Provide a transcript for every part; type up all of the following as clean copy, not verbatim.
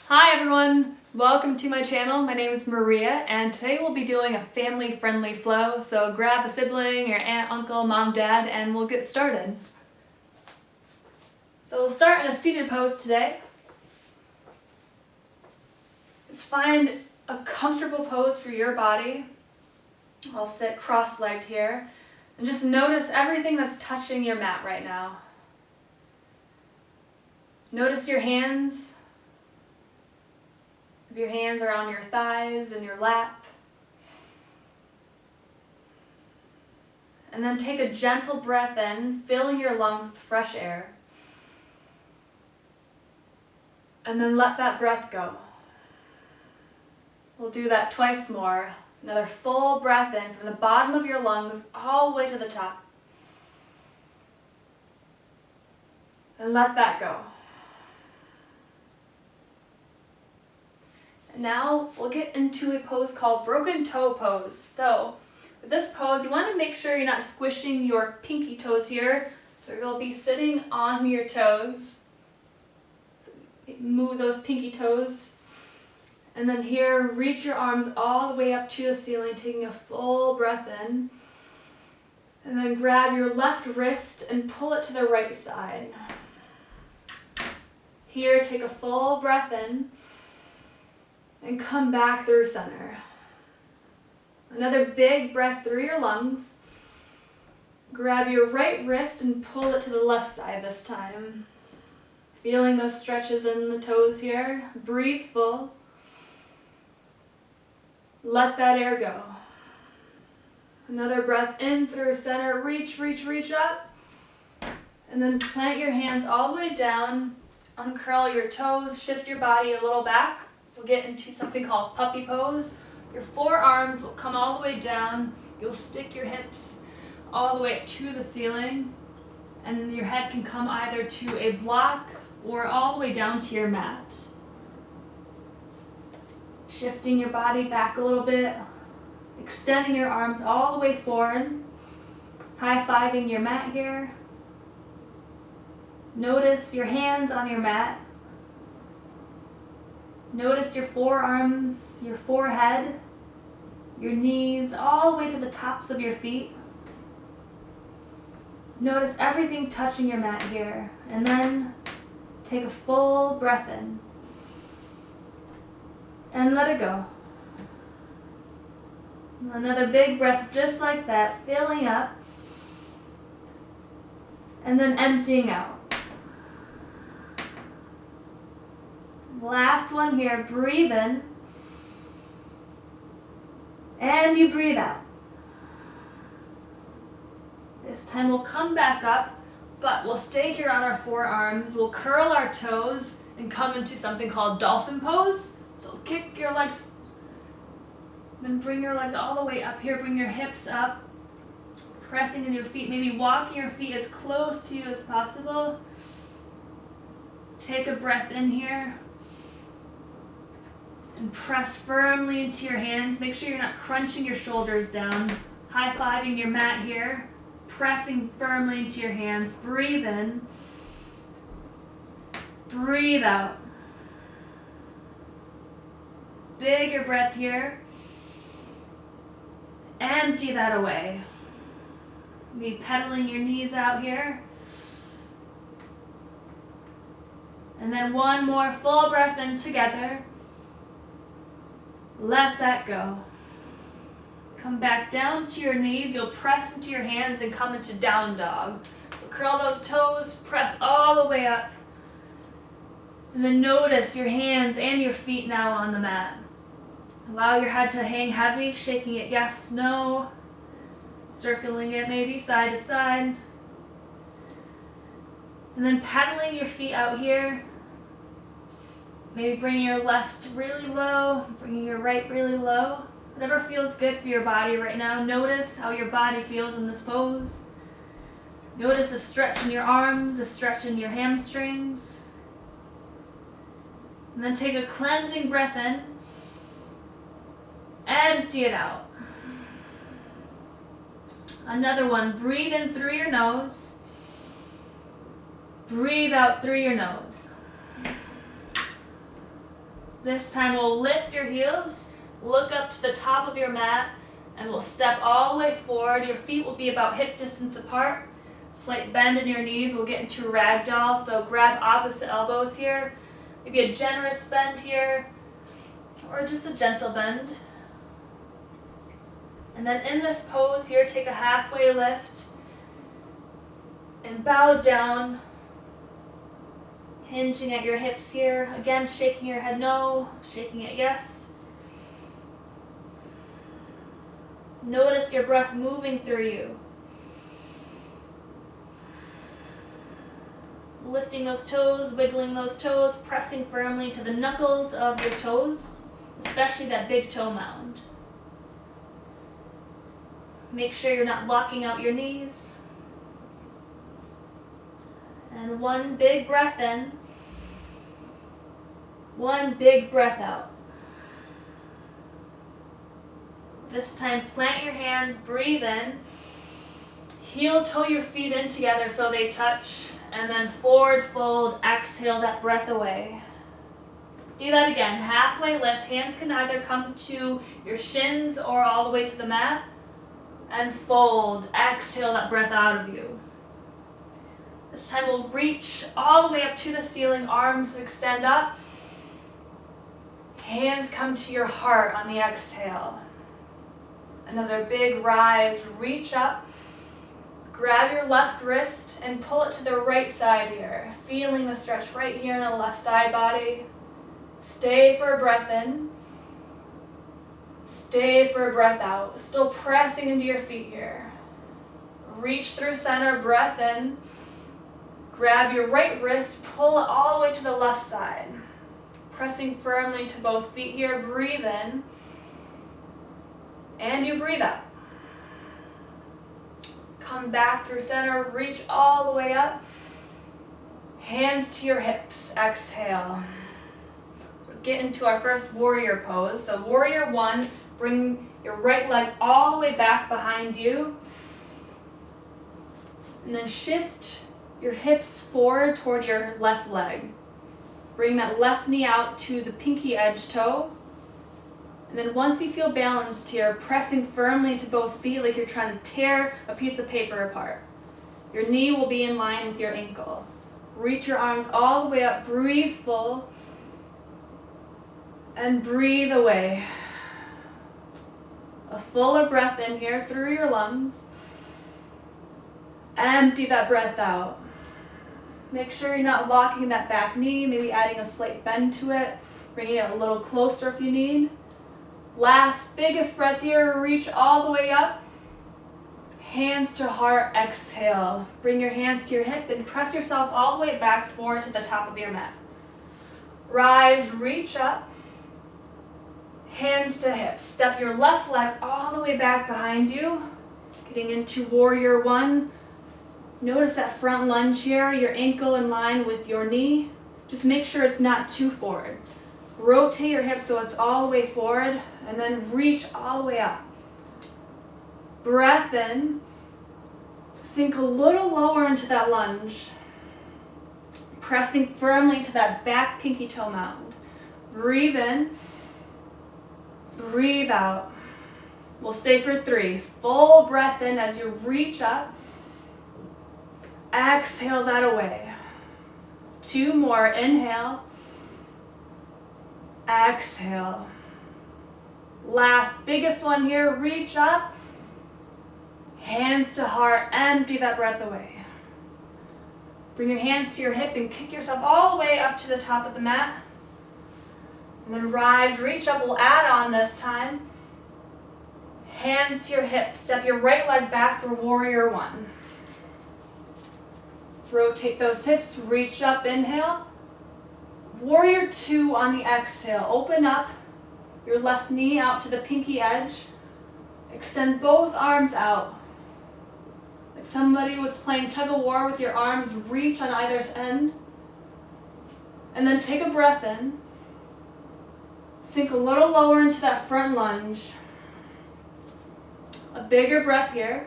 Hi everyone, welcome to my channel. My name is Maria and today we'll be doing a family-friendly flow. So grab a sibling, your aunt, uncle, mom, dad, and we'll get started. So we'll start in a seated pose today. Just find a comfortable pose for your body. I'll sit cross-legged here and just notice everything that's touching your mat right now. Notice your hands. If your hands are on your thighs and your lap. And then take a gentle breath in, filling your lungs with fresh air. And then let that breath go. We'll do that twice more. Another full breath in from the bottom of your lungs all the way to the top. And let that go. And now we'll get into a pose called broken toe pose. So with this pose, you want to make sure you're not squishing your pinky toes here. So you'll be sitting on your toes. So move those pinky toes. And then here, reach your arms all the way up to the ceiling, taking a full breath in. And then grab your left wrist and pull it to the right side. Here, take a full breath in. And come back through center. Another big breath through your lungs. Grab your right wrist and pull it to the left side this time. Feeling those stretches in the toes here. Breathe full. Let that air go. Another breath in through center. Reach, reach, reach up. And then plant your hands all the way down. Uncurl your toes. Shift your body a little back. We'll get into something called puppy pose. Your forearms will come all the way down. You'll stick your hips all the way up to the ceiling. And your head can come either to a block or all the way down to your mat. Shifting your body back a little bit. Extending your arms all the way forward. High-fiving your mat here. Notice your hands on your mat. Notice your forearms, your forehead, your knees, all the way to the tops of your feet. Notice everything touching your mat here. And then take a full breath in. And let it go. Another big breath just like that, filling up. And then emptying out. Last one here, breathe in. And you breathe out. This time we'll come back up, but we'll stay here on our forearms. We'll curl our toes and come into something called dolphin pose. So kick your legs, then bring your legs all the way up here. Bring your hips up, pressing in your feet, maybe walking your feet as close to you as possible. Take a breath in here. And press firmly into your hands. Make sure you're not crunching your shoulders down. High-fiving your mat here. Pressing firmly into your hands. Breathe in. Breathe out. Bigger breath here. Empty that away. Be pedaling your knees out here. And then one more full breath in together. Let that go. Come back down to your knees. You'll press into your hands and come into down dog. So curl those toes, press all the way up. And then notice your hands and your feet now on the mat. Allow your head to hang heavy, shaking it yes, no. Circling it maybe side to side. And then pedaling your feet out here. Maybe bringing your left really low, bringing your right really low. Whatever feels good for your body right now. Notice how your body feels in this pose. Notice a stretch in your arms, a stretch in your hamstrings. And then take a cleansing breath in. Empty it out. Another one. Breathe in through your nose. Breathe out through your nose. This time we'll lift your heels, look up to the top of your mat, and we'll step all the way forward. Your feet will be about hip distance apart. Slight bend in your knees. We'll get into ragdoll, so grab opposite elbows here. Maybe a generous bend here, or just a gentle bend. And then in this pose here, take a halfway lift and bow down, hinging at your hips here. Again, shaking your head no, shaking it yes. Notice your breath moving through you. Lifting those toes, wiggling those toes, pressing firmly to the knuckles of your toes, especially that big toe mound. Make sure you're not locking out your knees. And one big breath in, one big breath out. This time plant your hands, breathe in, heel toe your feet in together so they touch, and then forward fold, exhale that breath away. Do that again, halfway lift, hands can either come to your shins or all the way to the mat, and fold, exhale that breath out of you. This time we'll reach all the way up to the ceiling, arms extend up, hands come to your heart on the exhale. Another big rise, reach up, grab your left wrist and pull it to the right side here, feeling the stretch right here in the left side body. Stay for a breath in, stay for a breath out, still pressing into your feet here. Reach through center, breath in, grab your right wrist, pull it all the way to the left side. Pressing firmly to both feet here, breathe in, and you breathe out. Come back through center, reach all the way up, hands to your hips, exhale. Get into our first warrior pose. So warrior one, bring your right leg all the way back behind you, and then shift your hips forward toward your left leg. Bring that left knee out to the pinky edge toe. And then once you feel balanced here, pressing firmly to both feet like you're trying to tear a piece of paper apart. Your knee will be in line with your ankle. Reach your arms all the way up, breathe full, and breathe away. A fuller breath in here through your lungs. Empty that breath out. Make sure you're not locking that back knee, maybe adding a slight bend to it, bringing it a little closer if you need. Last, biggest breath here, reach all the way up. Hands to heart, exhale. Bring your hands to your hip and press yourself all the way back forward to the top of your mat. Rise, reach up. Hands to hips. Step your left leg all the way back behind you. Getting into warrior one. Notice that front lunge here, your ankle in line with your knee. Just make sure it's not too forward. Rotate your hips so it's all the way forward, and then reach all the way up. Breath in. Sink a little lower into that lunge. Pressing firmly to that back pinky toe mound. Breathe in. Breathe out. We'll stay for 3. Full breath in as you reach up. Exhale that away. 2 more. Inhale. Exhale. Last, biggest one here. Reach up. Hands to heart. Empty that breath away. Bring your hands to your hip and kick yourself all the way up to the top of the mat. And then rise, reach up. We'll add on this time. Hands to your hip. Step your right leg back for warrior one. Rotate those hips, reach up, inhale. Warrior two on the exhale. Open up your left knee out to the pinky edge. Extend both arms out. Like somebody was playing tug of war with your arms, reach on either end. And then take a breath in. Sink a little lower into that front lunge. A bigger breath here.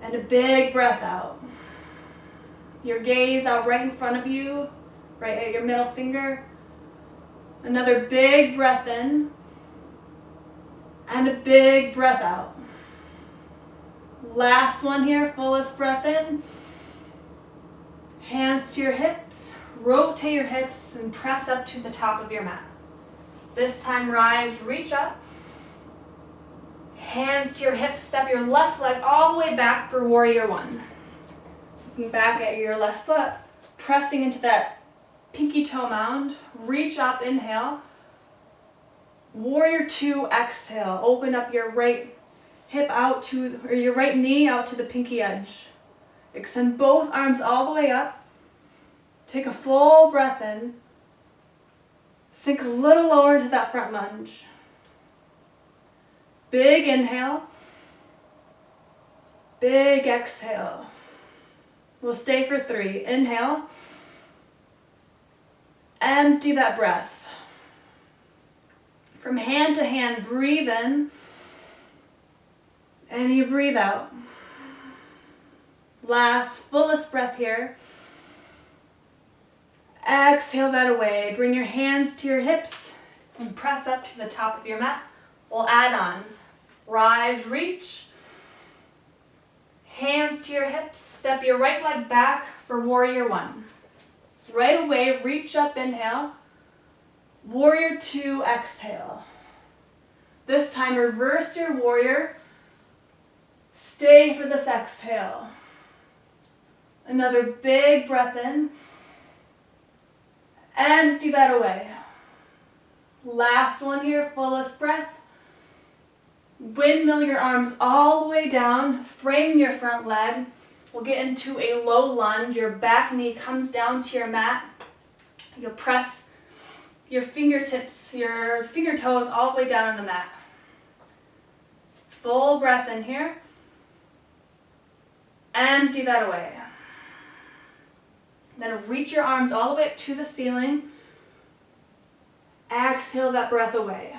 And a big breath out. Your gaze out right in front of you, right at your middle finger. Another big breath in. And a big breath out. Last one here, fullest breath in. Hands to your hips. Rotate your hips and press up to the top of your mat. This time rise, reach up. Hands to your hips, step your left leg all the way back for warrior one. Looking back at your left foot, pressing into that pinky toe mound. Reach up, inhale. Warrior two, exhale. Open up your right hip out to, or your right knee out to the pinky edge. Extend both arms all the way up. Take a full breath in. Sink a little lower to that front lunge. Big inhale. Big exhale. We'll stay for 3. Inhale. Empty that breath. From hand to hand, breathe in. And you breathe out. Last, fullest breath here. Exhale that away. Bring your hands to your hips and press up to the top of your mat. We'll add on. Rise, reach. Hands to your hips. Step your right leg back for warrior one. Right away, reach up, inhale. Warrior two, exhale. This time, reverse your warrior. Stay for this exhale. Another big breath in. Empty that away. Last one here, fullest breath. Windmill your arms all the way down, frame your front leg. We'll get into a low lunge. Your back knee comes down to your mat. You'll press your fingertips, your finger toes all the way down on the mat. Full breath in here. Empty that away. Then reach your arms all the way up to the ceiling. Exhale that breath away.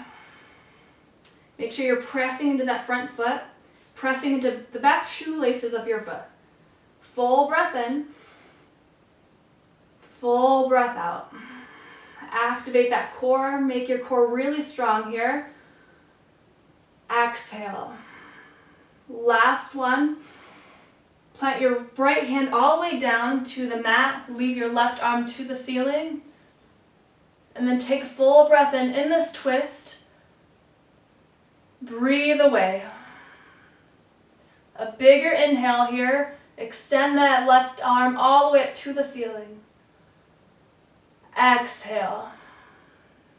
Make sure you're pressing into that front foot, pressing into the back shoelaces of your foot. Full breath in. Full breath out. Activate that core. Make your core really strong here. Exhale. Last one. Plant your right hand all the way down to the mat. Leave your left arm to the ceiling. And then take a full breath in this twist. Breathe away. A bigger inhale here. Extend that left arm all the way up to the ceiling. Exhale.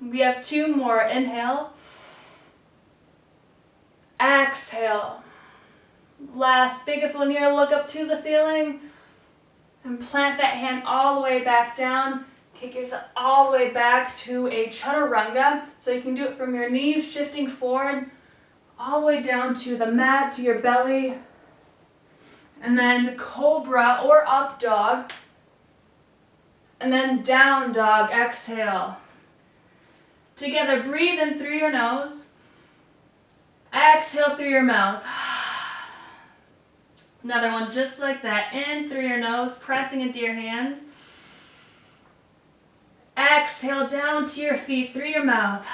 We have 2 more. Inhale. Exhale. Last, biggest one here. Look up to the ceiling. And plant that hand all the way back down. Kick yourself all the way back to a chaturanga. So you can do it from your knees, shifting forward, all the way down to the mat, to your belly. And then cobra or up dog. And then down dog, exhale. Together, breathe in through your nose. Exhale through your mouth. Another one just like that. In through your nose, pressing into your hands. Exhale down to your feet through your mouth.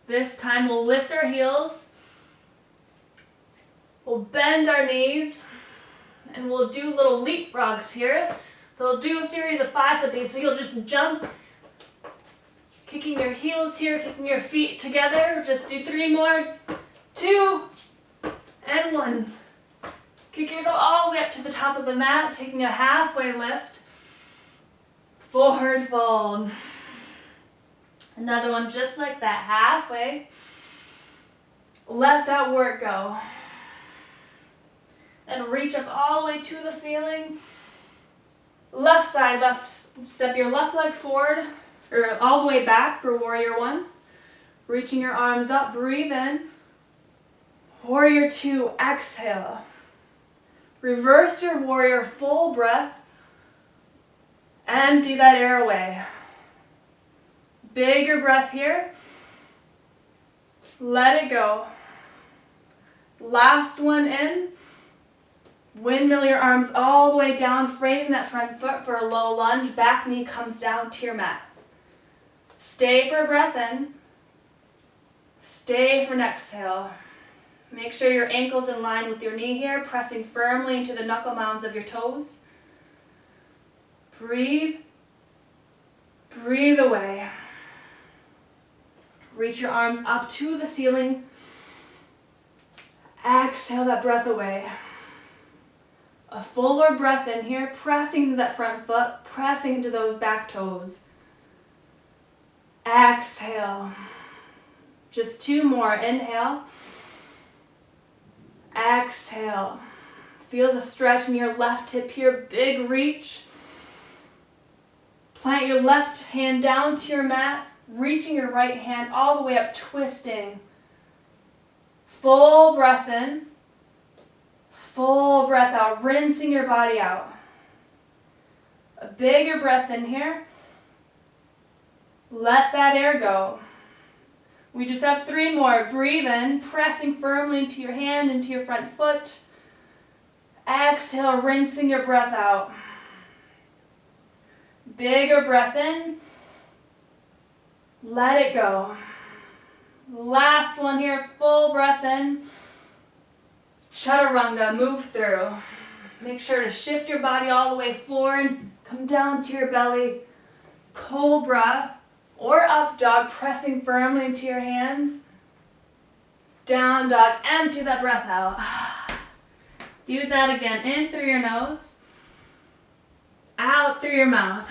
This time we'll lift our heels. We'll bend our knees. And we'll do little leapfrogs here. So we'll do a series of 5 of these. So you'll just jump, kicking your heels here, kicking your feet together. Just do 3 more. 2 and 1. Kick yourself all the way up to the top of the mat, taking a halfway lift. Forward fold. Another one just like that, halfway. Let that work go. Then reach up all the way to the ceiling. Left side, step your left leg forward, or all the way back for warrior one. Reaching your arms up, breathe in. Warrior two, exhale. Reverse your warrior, full breath. Empty that air away. Bigger breath here. Let it go. Last one in. Windmill your arms all the way down, framing that front foot for a low lunge. Back knee comes down to your mat. Stay for a breath in. Stay for an exhale. Make sure your ankle's in line with your knee here, pressing firmly into the knuckle mounds of your toes. Breathe. Breathe away. Reach your arms up to the ceiling. Exhale that breath away. A fuller breath in here, pressing into that front foot, pressing into those back toes. Exhale. Just 2 more. Inhale. Exhale. Feel the stretch in your left hip here. Big reach. Plant your left hand down to your mat, reaching your right hand all the way up, twisting. Full breath in. Full breath out, rinsing your body out. A bigger breath in here. Let that air go. We just have 3 more. Breathe in, pressing firmly into your hand, into your front foot. Exhale, rinsing your breath out. Bigger breath in. Let it go. Last one here, full breath in. Chaturanga, move through. Make sure to shift your body all the way forward. Come down to your belly. Cobra or up dog, pressing firmly into your hands. Down dog, empty that breath out. Do that again. In through your nose. Out through your mouth.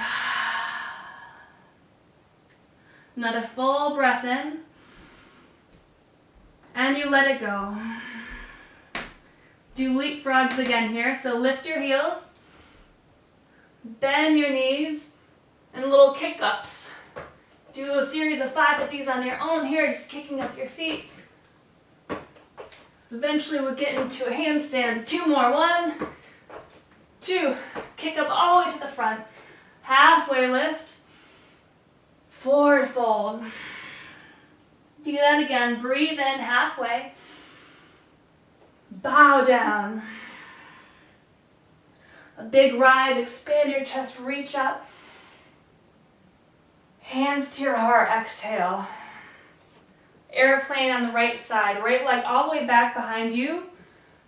Another full breath in. And you let it go. Do leapfrogs again here. So lift your heels. Bend your knees. And little kick-ups. Do a series of 5 of these on your own here, just kicking up your feet. Eventually we'll get into a handstand. 2 more. 1, 2. Kick up all the way to the front. Halfway lift. Forward fold. Do that again. Breathe in halfway. Bow down. A big rise. Expand your chest. Reach up. Hands to your heart. Exhale. Airplane on the right side. Right leg all the way back behind you.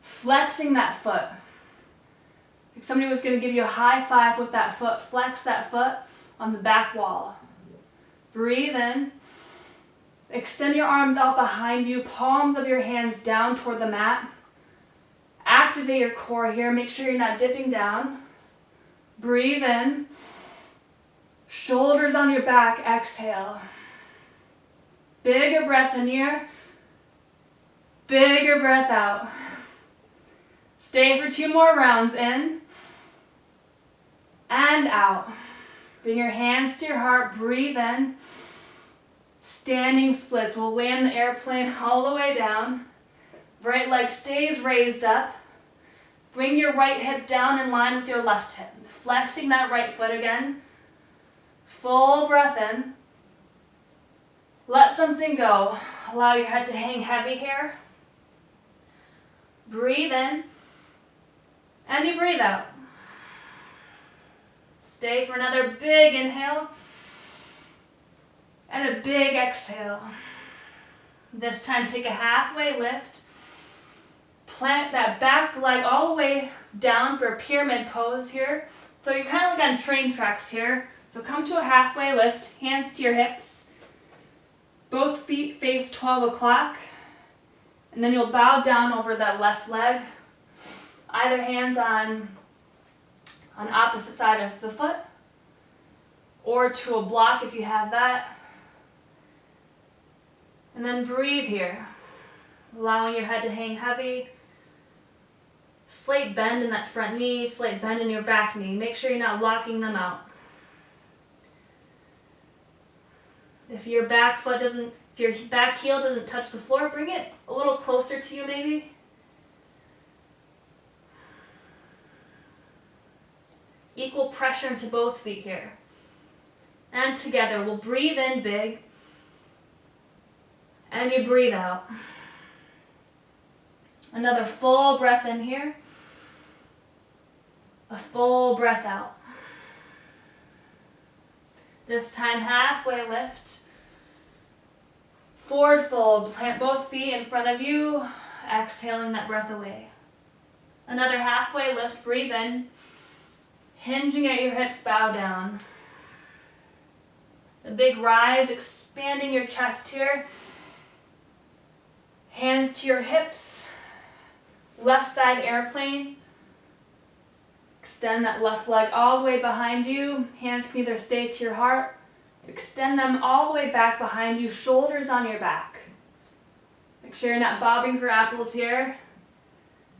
Flexing that foot. If somebody was going to give you a high five with that foot, flex that foot on the back wall. Breathe in. Extend your arms out behind you, palms of your hands down toward the mat. Activate your core here. Make sure you're not dipping down. Breathe in. Shoulders on your back. Exhale. Bigger breath in here. Bigger breath out. Stay for 2 more rounds. In and out. Bring your hands to your heart. Breathe in. Standing splits. We'll land the airplane all the way down. Right leg stays raised up. Bring your right hip down in line with your left hip. Flexing that right foot again. Full breath in. Let something go. Allow your head to hang heavy here. Breathe in. And you breathe out. Stay for another big inhale. And a big exhale. This time take a halfway lift. Plant that back leg all the way down for a pyramid pose here. So you're kind of like on train tracks here. So come to a halfway lift, hands to your hips. Both feet face 12 o'clock. And then you'll bow down over that left leg. Either hands on opposite side of the foot. Or to a block if you have that. And then breathe here. Allowing your head to hang heavy. Slight bend in that front knee, slight bend in your back knee. Make sure you're not locking them out. If your back heel doesn't touch the floor, bring it a little closer to you maybe. Equal pressure into both feet here. And together, we'll breathe in big. And you breathe out. Another full breath in here. A full breath out. This time, halfway lift. Forward fold, plant both feet in front of you, exhaling that breath away. Another halfway lift, breathe in. Hinging at your hips, bow down. A big rise, expanding your chest here. Hands to your hips. Left side airplane. Extend that left leg all the way behind you. Hands can either stay to your heart. Extend them all the way back behind you, shoulders on your back. Make sure you're not bobbing for apples here.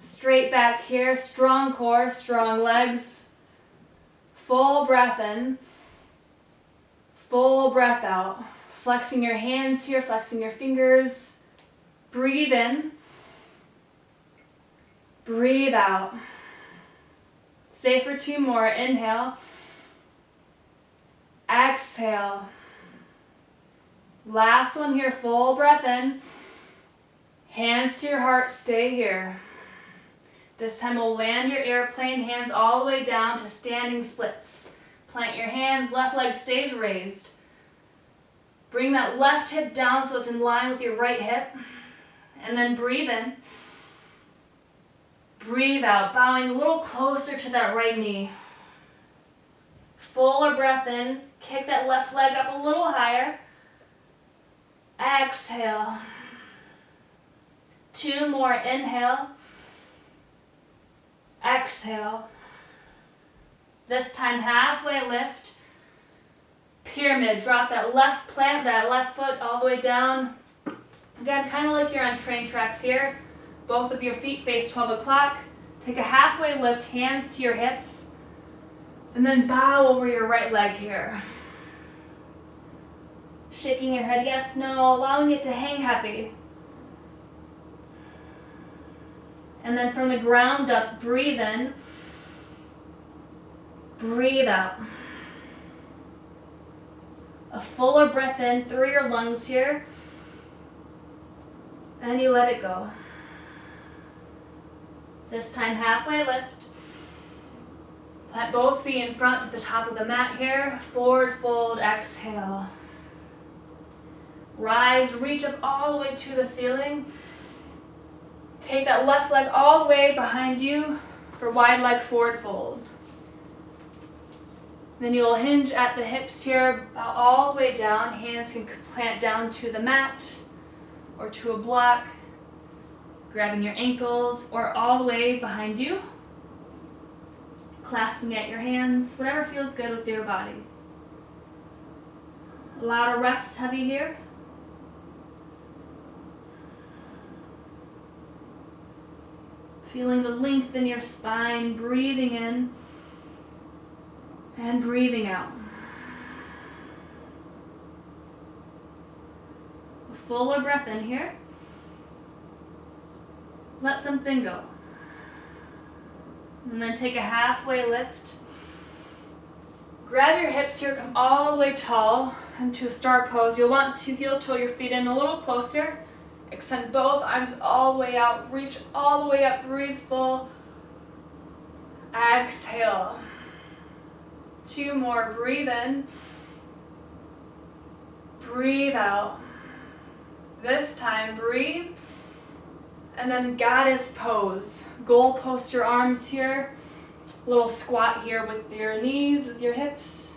Straight back here, strong core, strong legs. Full breath in. Full breath out. Flexing your hands here, flexing your fingers. Breathe in. Breathe out. Stay for 2 more. Inhale. Exhale. Last one here, full breath in. Hands to your heart, stay here. This time we'll land your airplane, hands all the way down to standing splits. Plant your hands, left leg stays raised. Bring that left hip down so it's in line with your right hip. And then breathe in. Breathe out, bowing a little closer to that right knee. Fuller breath in. Kick that left leg up a little higher. Exhale. 2 more. Inhale. Exhale. This time halfway lift. Pyramid. Drop that left plant, that left foot all the way down. Again, kind of like you're on train tracks here. Both of your feet face 12 o'clock. Take a halfway lift, hands to your hips. And then bow over your right leg here. Shaking your head yes, no, allowing it to hang heavy. And then from the ground up, breathe in. Breathe out. A fuller breath in through your lungs here. And you let it go. This time halfway lift. Plant both feet in front to the top of the mat here. Forward fold, exhale. Rise, reach up all the way to the ceiling. Take that left leg all the way behind you for wide leg forward fold. Then you'll hinge at the hips here, bow all the way down. Hands can plant down to the mat or to a block, grabbing your ankles or all the way behind you. Clasping at your hands, whatever feels good with your body. Allow to rest heavy here. Feeling the length in your spine, breathing in and breathing out. A fuller breath in here. Let something go. And then take a halfway lift. Grab your hips here, come all the way tall into a star pose. You'll want to heel toe your feet in a little closer. Extend both arms all the way out. Reach all the way up. Breathe full. Exhale. 2 more. Breathe in. Breathe out. This time, breathe. And then goddess pose. Goal post your arms here. Little squat here with your knees, with your hips.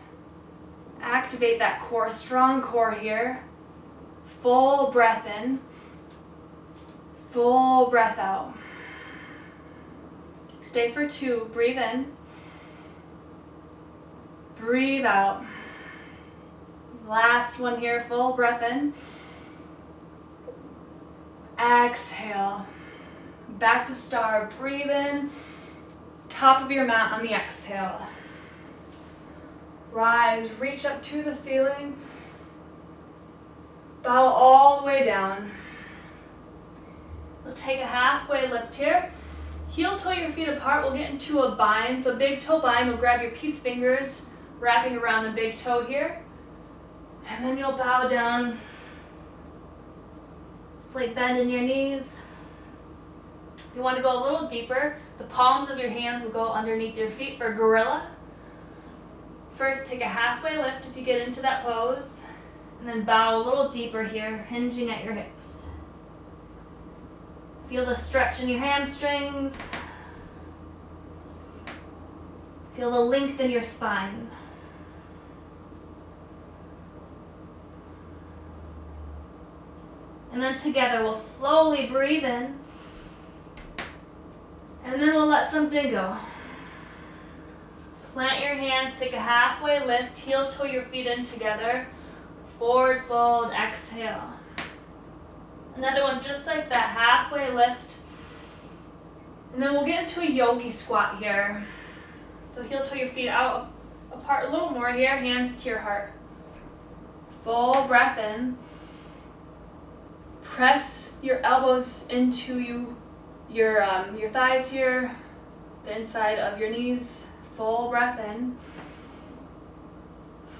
Activate that core, strong core here. Full breath in. Full breath out. Stay for 2. Breathe in. Breathe out. Last one here. Full breath in. Exhale. Back to star. Breathe in. Top of your mat on the exhale. Rise. Reach up to the ceiling. Bow all the way down. We'll take a halfway lift here. Heel toe your feet apart. We'll get into a bind. So big toe bind. You'll grab your peace fingers, wrapping around the big toe here. And then you'll bow down. Slight bend in your knees. If you want to go a little deeper, the palms of your hands will go underneath your feet for gorilla. First, take a halfway lift if you get into that pose, and then bow a little deeper here, hinging at your hips. Feel the stretch in your hamstrings. Feel the length in your spine. And then together we'll slowly breathe in, and then we'll let something go. Plant your hands, take a halfway lift, heel toe your feet in together. Forward fold, exhale. Another one just like that, halfway lift. And then we'll get into a yogi squat here. So heel toe your feet out apart a little more here, hands to your heart. Full breath in. Press your elbows into your thighs here, the inside of your knees. Full breath in.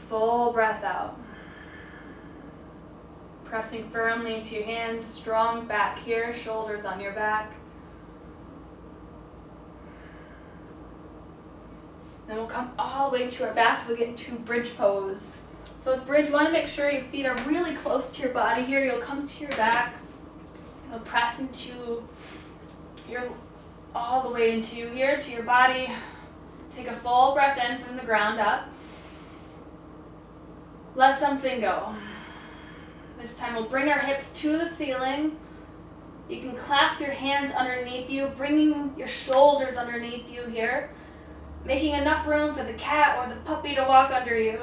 Full breath out. Pressing firmly into your hands, strong back here, shoulders on your back. Then we'll come all the way to our backs. We'll get into bridge pose. So with bridge, you want to make sure your feet are really close to your body here. You'll come to your back. You'll press into all the way into here, to your body. Take a full breath in from the ground up. Let something go. This time we'll bring our hips to the ceiling. You can clasp your hands underneath you, bringing your shoulders underneath you here, making enough room for the cat or the puppy to walk under you.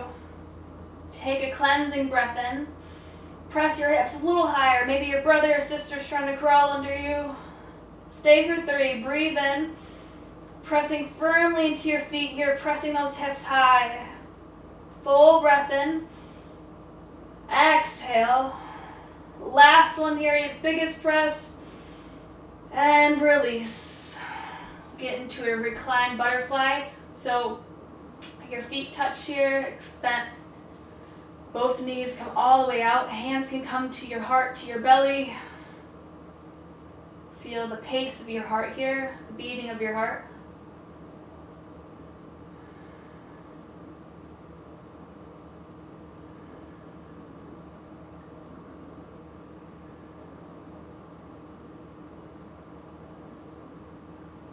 Take a cleansing breath in. Press your hips a little higher. Maybe your brother or sister's trying to crawl under you. Stay for 3. Breathe in. Pressing firmly into your feet here, pressing those hips high. Full breath in. Exhale. Last one here, your biggest press. And release. Get into a reclined butterfly. So your feet touch here, extend. Both knees come all the way out. Hands can come to your heart, to your belly. Feel the pace of your heart here, the beating of your heart.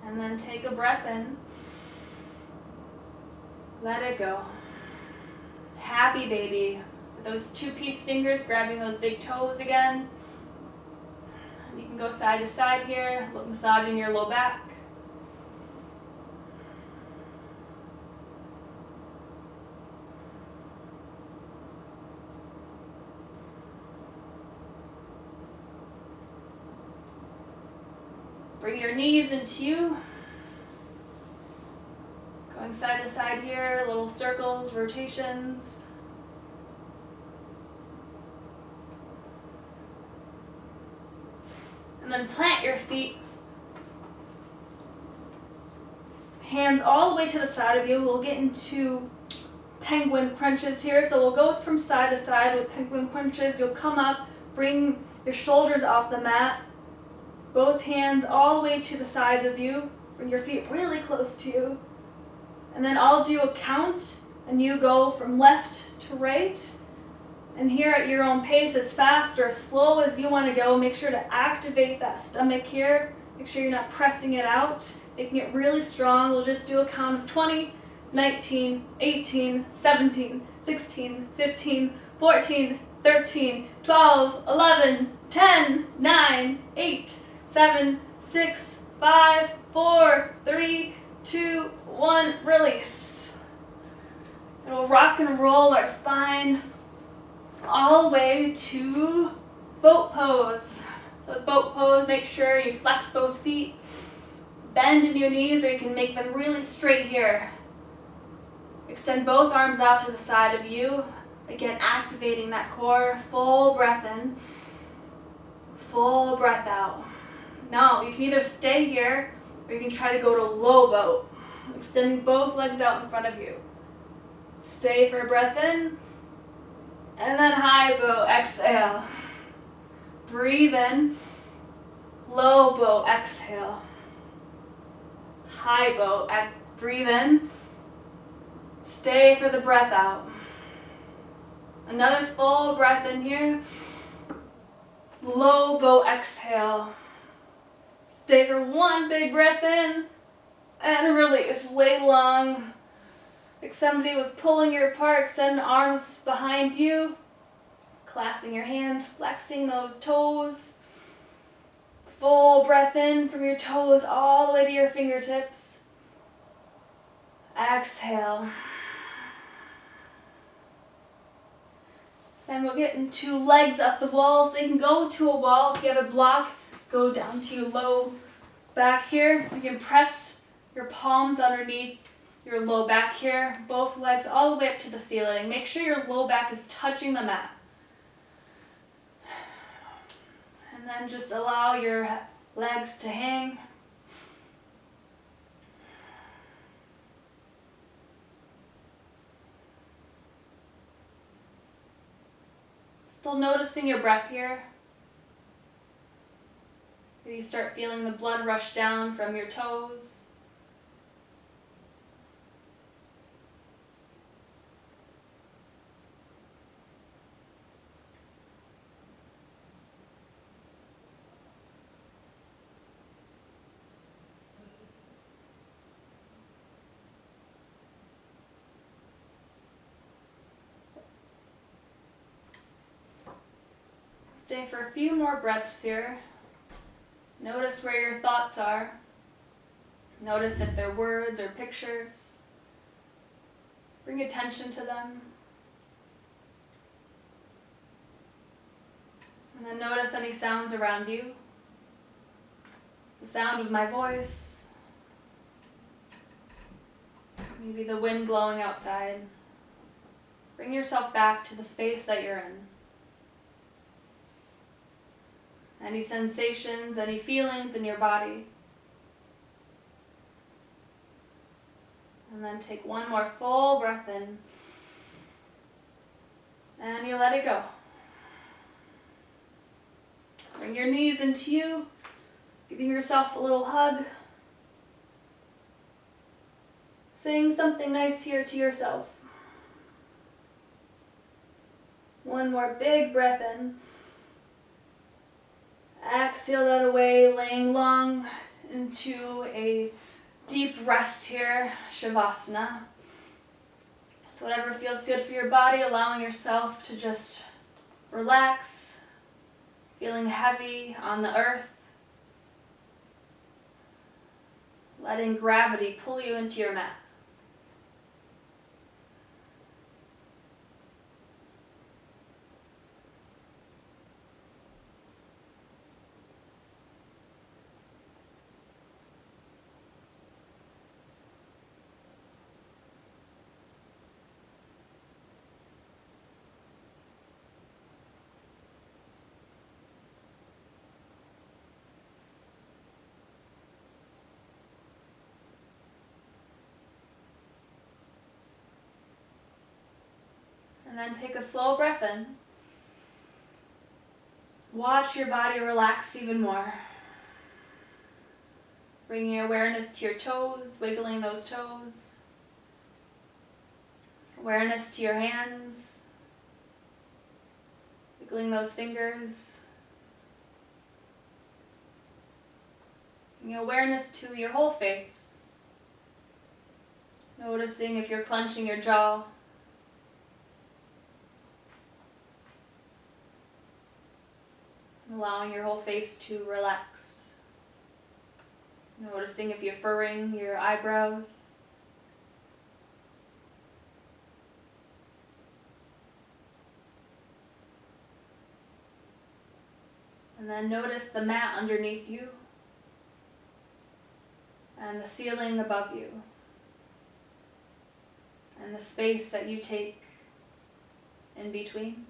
And then take a breath in. Let it go. Happy baby. With those 2-piece fingers, grabbing those big toes again. And you can go side to side here, massaging your low back. Bring your knees into you. Going side to side here, little circles, rotations. And then plant your feet. Hands all the way to the side of you. We'll get into penguin crunches here. So we'll go from side to side with penguin crunches. You'll come up, bring your shoulders off the mat. Both hands all the way to the sides of you. Bring your feet really close to you. And then I'll do a count, and you go from left to right. And here at your own pace, as fast or as slow as you want to go, make sure to activate that stomach here. Make sure you're not pressing it out, making it really strong. We'll just do a count of 20, 19, 18, 17, 16, 15, 14, 13, 12, 11, 10, 9, 8, 7, 6, 5, 4, 3, 2, 1, release. And we'll rock and roll our spine all the way to boat pose. So with boat pose, make sure you flex both feet, bend in your knees, or you can make them really straight here. Extend both arms out to the side of you. Again, activating that core. Full breath in, full breath out. Now, you can either stay here, or you can try to go to low boat, extending both legs out in front of you. Stay for a breath in, and then high boat, exhale. Breathe in, low boat, exhale. High boat, breathe in, Stay for the breath out. Another full breath in here. Low bow exhale. Stay for one big breath in and release. Lay long. Like somebody was pulling you apart. Extend arms behind you. Clasping your hands, flexing those toes. Full breath in from your toes all the way to your fingertips. Exhale. Then we'll get into legs up the wall. So you can go to a wall. If you have a block, go down to your low back here. You can press your palms underneath your low back here. Both legs all the way up to the ceiling. Make sure your low back is touching the mat. And then just allow your legs to hang. Still noticing your breath here. Maybe you start feeling the blood rush down from your toes. Stay for a few more breaths here. Notice where your thoughts are. Notice if they're words or pictures. Bring attention to them. And then notice any sounds around you. The sound of my voice. Maybe the wind blowing outside. Bring yourself back to the space that you're in. Any sensations, any feelings in your body. And then take one more full breath in. And you let it go. Bring your knees into you, giving yourself a little hug. Saying something nice here to yourself. One more big breath in. Exhale that away, laying long into a deep rest here, savasana. So whatever feels good for your body, allowing yourself to just relax, feeling heavy on the earth, letting gravity pull you into your mat. And then take a slow breath in. Watch your body relax even more. Bringing your awareness to your toes, wiggling those toes. Awareness to your hands, wiggling those fingers. Bringing awareness to your whole face. Noticing if you're clenching your jaw. Allowing your whole face to relax. Noticing if you're furrowing your eyebrows. And then notice the mat underneath you and the ceiling above you and the space that you take in between.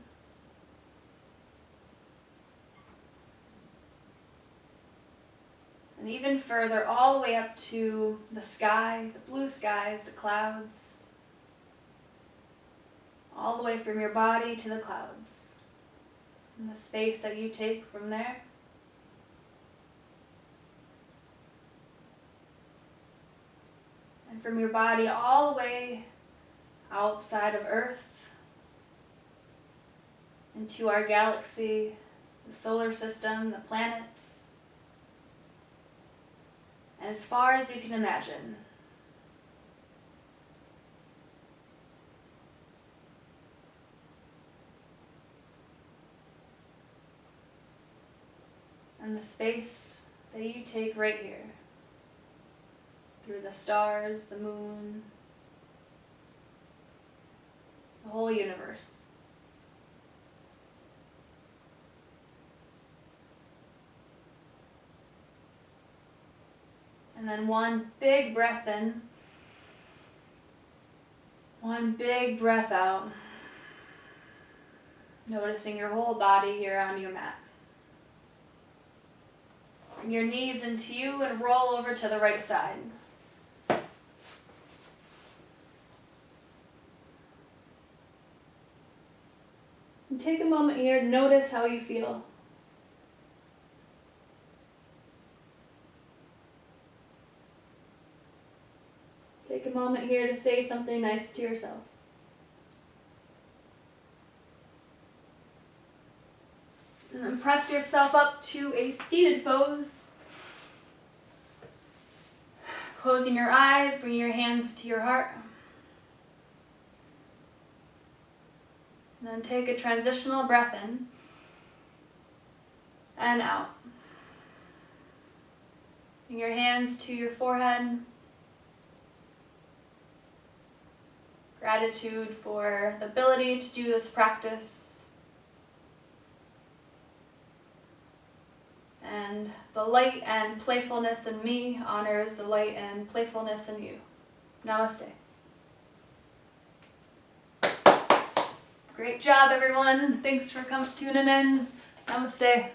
And even further, all the way up to the sky, the blue skies, the clouds. All the way from your body to the clouds. And the space that you take from there. And from your body all the way outside of Earth, into our galaxy, the solar system, the planets, and as far as you can imagine. And the space that you take right here, through the stars, the moon, the whole universe. And then one big breath in, one big breath out, noticing your whole body here on your mat. Bring your knees into you and roll over to the right side. And take a moment here to notice how you feel. Take a moment here to say something nice to yourself. And then press yourself up to a seated pose. Closing your eyes, bring your hands to your heart. And then take a transitional breath in and out. Bring your hands to your forehead. Gratitude for the ability to do this practice. And the light and playfulness in me honors the light and playfulness in you. Namaste. Great job, everyone. Thanks for tuning in. Namaste.